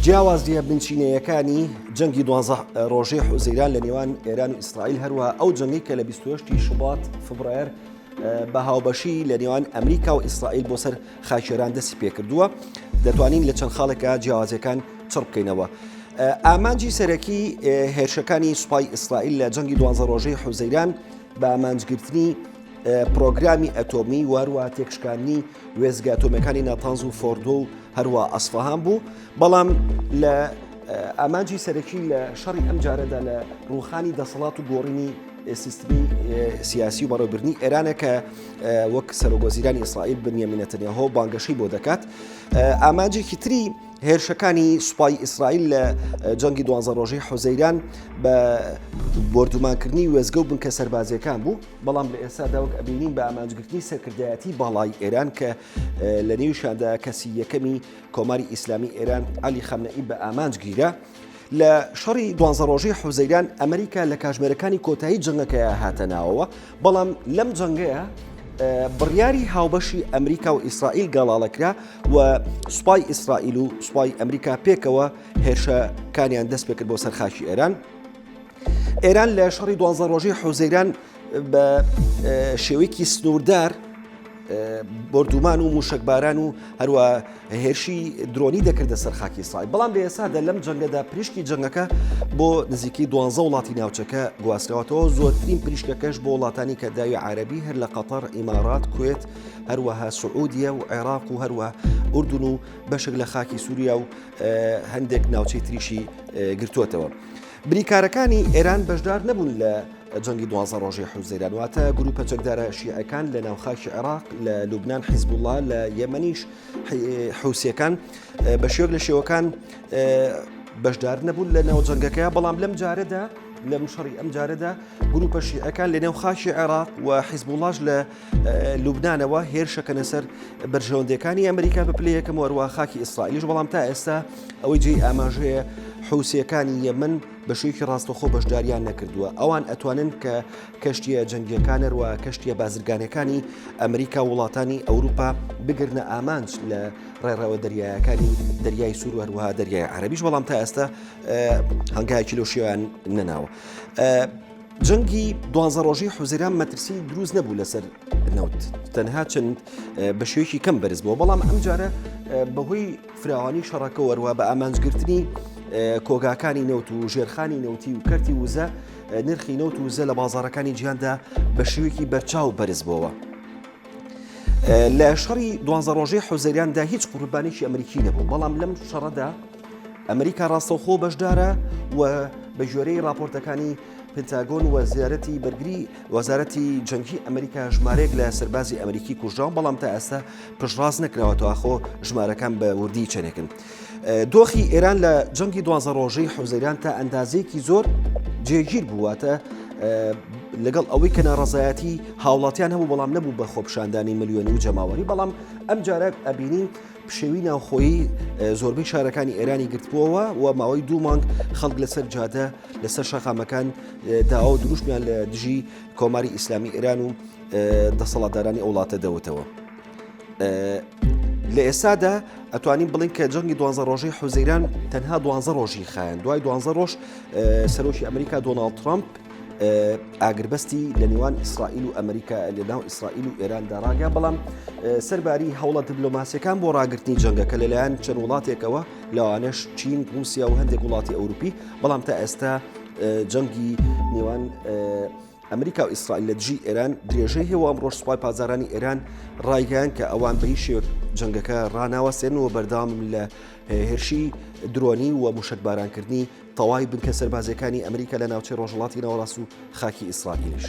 جیاوازیە بنچینەیەکانی جەنگی 12 ڕۆژەی حوزەیران لە نێوان ئێران و ئیسرائیل هەروەها ئەو جەنگی کە لە 28 شوبات فبراير بە هاوبەشی لە نێوان ئەمریکا و ئیسرائیل بۆ سەر خاکێران دەستی پێکردووە دەتوانین لە چەند خاڵێکە جیاوازیەکان چڕ بکەینەوە. ئامانجی سەرەکی هێرشەکانی سوپای ئیسرائیل لە جەنگی 12 ڕۆژەی حوزەیران بە ئامانجگرتنی پرۆگرامی ئەتۆمی وهروە تێکشکاندنی وێستگە ئەتۆمیەکانی ناتانز و فۆردۆ و هەروە ئەسفەهان بوو، بەڵام لە ئامانجی سەرەکی لە شەڕی ئەم جارەدا لە ڕووخانی دەسەڵات و گۆڕینی سیستمی سیاسی و بەڕێوەبردننی ئێرانە کە وەک سەرۆگۆزیرانی ئیسرائیل بنیامین نەتەنیاهۆ بانگەشەی بۆ دەکات. ئامانجێکی تری هێرشەکانی سوپای ئیسرائیل لە جەنگی 12 ڕۆژەی حوزەیران بە بردومانکردنی وێستگە و بنکە سەربازیەکان بوو، بەڵام لە ئێستادا وەک ئەبینین بە ئامانجگرتنی سەرکردایەتی باڵای ئێران کە لە نێویشاندا کەسی یەکەمی کۆماری ئیسلامی ئێران عەلی خەمنەئی بە ئامانجگیرە. لە شەڕی 12 ڕۆژەی حوزەیران ئەمریکا لە کاتژمێرەکانی کۆتایی جەنگەکەیە هاتە ناوەوە، بەڵام لەم جەنگەیە بڕیاری هاوبەشی ئەمریکا و ئیسرائیل گەڵاڵەکرا و سوپای ئیسرائیل و سوپای ئەمریکا پێکەوە هێرشەکانیان دەست پێکرد بۆ سەر خاکی ئێران. ئێران لە شەڕی 12 ڕۆژەی حوزەیران بە شێوەیەکی سنووردار بردومان و موشکباران و هەروە هێرشی درۆنی دەکردە سەر خاکی ئیسرائیل، بەڵام لە ئێستادا لەم جەنگەدا پریشکی جەنگەکە بۆ نزیکی 12 وڵاتی ناوچەکە گواستراوەتەوە، زۆرترین پریشکەکەش بۆ وڵاتانی کە داوی عەرەبی هەر لە قەتەر، ئیمارات، کوێت، هەروەها سعودیە و عێراق و هەروە ئوردون و بەشێک لە خاکی سووریا و هەندێک ناوچەی تریشی گرتووەتەوە. بریکارەکانی ئێران بەشدار نەبوون لە جەنگی 12 ڕۆژەی حوزەیران، واتە گروپە جەنگدارە شیعەکان لە ناوخاکی عێراق، لە لوبنان حیزب الله، لە یەمەنیش حوسیەکان بە شێوەک لە شێوەکان بەشدار نەبوون لە ناو جەنگەکەیە، بەڵام لەم جارەدا لەم شەڕی ئەم جارەدا گروپە شیعەکان لە نێوخاکی عێراق و حیزب اللهش لە لوبنانەوە هێرشەکەنە سەر بەرژەوەندەکانی ئەمریکا بە پلە یەکەم وەروە خاکی ئیسرائیلیش، بەڵام تا ئێستا ئەوەی جێی ئاماژەیە حوسیەکانی یەمەن بە شێوەیەکی ڕاستەوخۆ بەشداریان نەکردووە. ئەوان ئەتوانن کە کەشتیە جەنگیەکان هەروە کەشتیە بازرگانەکانی ئەمریکا وڵاتانی ئەوروپا بگرنە ئامانج لە ڕێڕەوە دەریایەکانی دەریای سوور و هەروەها دەریای عەرەبیش، بەڵام تا ئێستا هەنگایەکی لەو شێوەیان نەناوە. جەنگی 12 ڕۆژەی حوزەیران مەترسی دروست نەبوو لەسەر نەوت، تەنها چەند بە شێوەیەکی کەم بەرز بووە، بەڵام ئەم جارە بەهۆی فراوانی شەڕەکە وەروە بە ئامانجگرتنی کۆگاکانی نەوت و ژێرخانی نەوتی و کەرتی وزە نرخی نەوت و وزە لە بازاڕەکانی جیهاندا بە شێوەیەکی بەرچاو بەرز بووەوە. لە شەڕی 12 ڕۆژەی حوزەیراندا هیچ قوربانێکی ئەمریکی نەبوو، بەڵام لەم شەڕەدا ئەمریکا ڕاستەوخۆ بەشدارە و بە ژێرەی راپۆرتەکانی پنتاگۆن وەزارەتی بەرگری وەزارەتی جەنگی ئەمریکا ژمارەیەک لە سەربازی ئەمریکی کوژراون، بەڵام تا ئێستا پشتڕاست نەکراوەتەوە خۆ ژمارەکان بە وردی چەنێکن. دۆخی ئێران لە جەنگی 12 ڕۆژەی حوزەیران تا ئەندازەیەکی زۆر جێگیر بوواتە لەگەڵ ئەوەی کە ناڕەزایەتی هاوڵاتیان هەبوو، بەڵام نەبوو بە خۆپشاندانی ملیۆنی و جەماوەری، بەڵام ئەم جارە ئەبینین پشێوی ناوخۆیی زۆربەی شارەکانی ئێرانی گرتبووەوە و ماوەی 2 مانگ خەڵک لەسەر جادە لەسەر شەقامەکان داوا و دروستیان لە دژی کۆماری ئیسلامی ئێران و دەسەڵاتدارانی وڵاتە دەوتەوە. لە ئێستادا ئەتوانین بڵین کە جەنگی 12 ڕۆژەی حوزەیران تەنها 12 ڕۆژی خایەن، دوای 12 ڕۆژ سەرۆکی ئەمریکا دۆناڵد ترامپ ئاگربەستی لە نێوان ئیسرائیل و ئەمریکا لەناو ئیسرائیل و ئێراندا ڕاگا، بەڵام سەرباری هەوڵە دیپلۆماسیەکان بۆ ڕاگررتنی جەنگەکە لەلایەن چەند وڵاتێکەوە لەوانەش چین، رووسیا و هەندێک وڵاتی ئەوروپی، بەڵام تا ئێستا جەنگی نێوان ئەمریکا و ئیسرائیل لە دژی ئێران درێژەی هێوە. ئەمڕۆژ سوپای پازارانی ئێران ڕایگەیان کە ئەوان بە هیچ شێوەیەک جەنگەکە ڕاناوەستێنەوە بەردەوام لە هێرشی درۆنی و موشکبارانکردنی تەواوی بنکە سەربازیەکانی ئەمریکا لە ناوچەی ڕۆژهەڵاتی ناوەڕاست و خاکی ئیسرائیلیش.